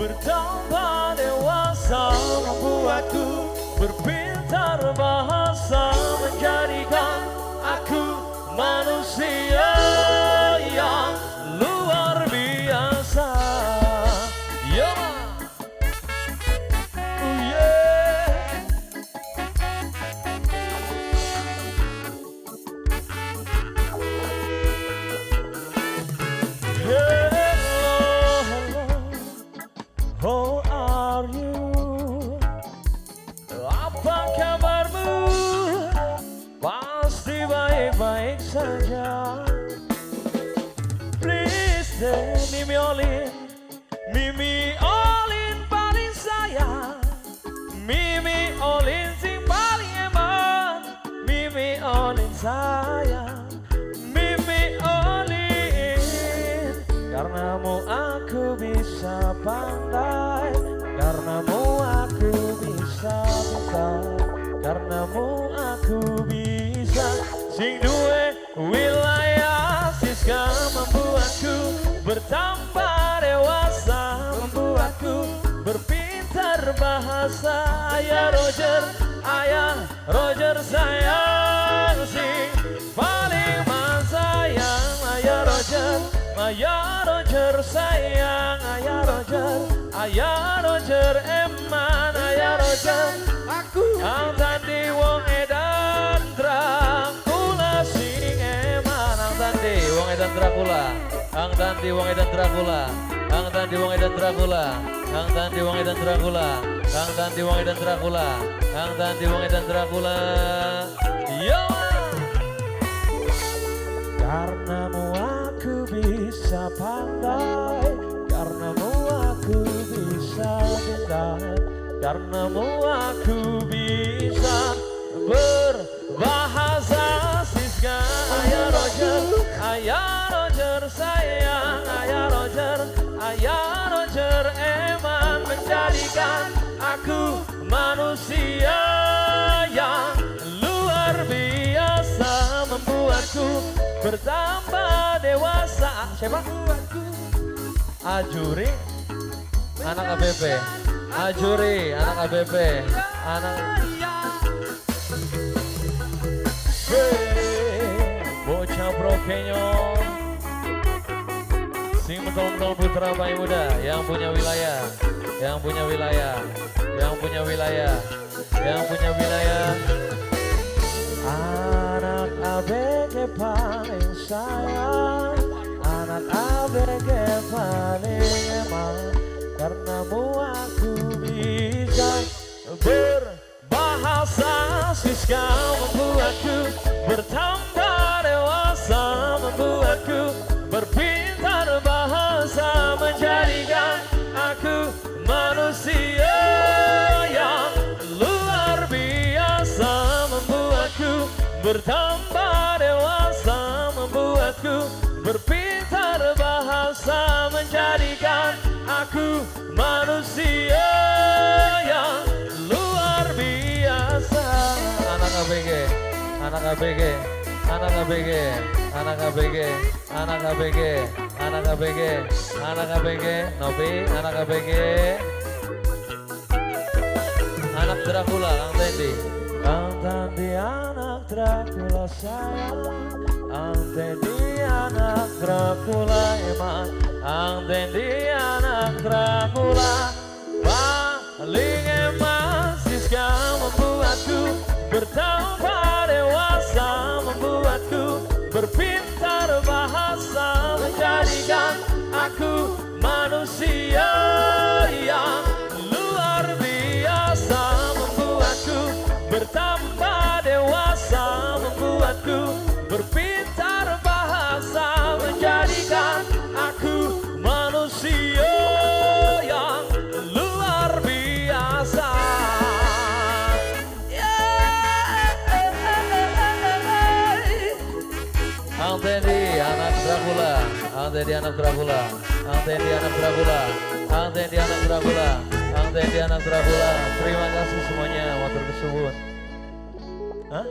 Bertambah dewasa membuatku berpintar bahasa, menjadikan aku manusia yang luar biasa. Yo, how are you? Apa kabarmu? Pasti baik-baik saja. Please deh, Mimi Olin paling sayang. Mimi Olin sing paling eman. Mimi Olin sayang. Mimi Olin, karenamu aku bisa pandai, karenamu aku bisa pintar, karenamu aku bisa sing duwe wilayah. Siska membuatku bertambah dewasa, membuatku berpintar bahasa. Ayah Roger sayang sing paling sayang. Ayah Roger sayang. Ayah Roger eman. Ayah Roger aku ang tadi wong edan Dracula sing eman. Ang tadi wong edan Dracula. Ang tadi wong edan Dracula. Ang tadi wong edan Dracula. Ang tadi wong edan Dracula. Ang tadi wong edan Dracula. Ang tadi wong edan Dracula. Yo, karenamu aku bisa pandai, karenamu aku bisa pintar, karenamu aku bisa berbahasa. Siska Ayah Roger sayang. Ayah Roger eman, menjadikan aku manusia yang luar biasa, membuatku bertambah dewasa. Siapa? Ajuri anak ABP. Ajuri anak ABP. Anak bocah brokenyo sing betul-betul putra bayi muda yang punya wilayah, yang punya wilayah, yang punya wilayah, yang punya wilayah. Anak ABG paling sayang, anak ABG paling eman, karenamu aku bisa berbahasa. Siska membuatku bertambah dewasa, membuatku berpintar bahasa, menjadikan aku manusia yang luar biasa, membuatku bertambah dewasa, membuatku berpintar bahasa, menjadikan aku manusia yang luar biasa. Anak ABG, anak ABG, anak ABG, anak ABG, anak ABG, anak ABG, anak ABG, Nopi, anak ABG, anak Dracula, Kang Tendi. Kang Tendi anak Dracula sayang, Kang Tendi anak Dracula eman, Kang Tendi anak Dracula paling eman. Siska membuatku bertambah dewasa, membuatku berpintar bahasa, menjadikan aku manusia yang luar biasa, membuatku bertambah dewasa, membuatku berpintar bahasa, menjadikan aku manusia yang luar biasa. Kang Tendi anak Dracula, Kang Tendi anak Dracula, Kang Tendi anak Dracula, Kang Tendi anak Dracula, Kang Tendi anak Dracula. Terima kasih semuanya, matur kesuwun. Hah?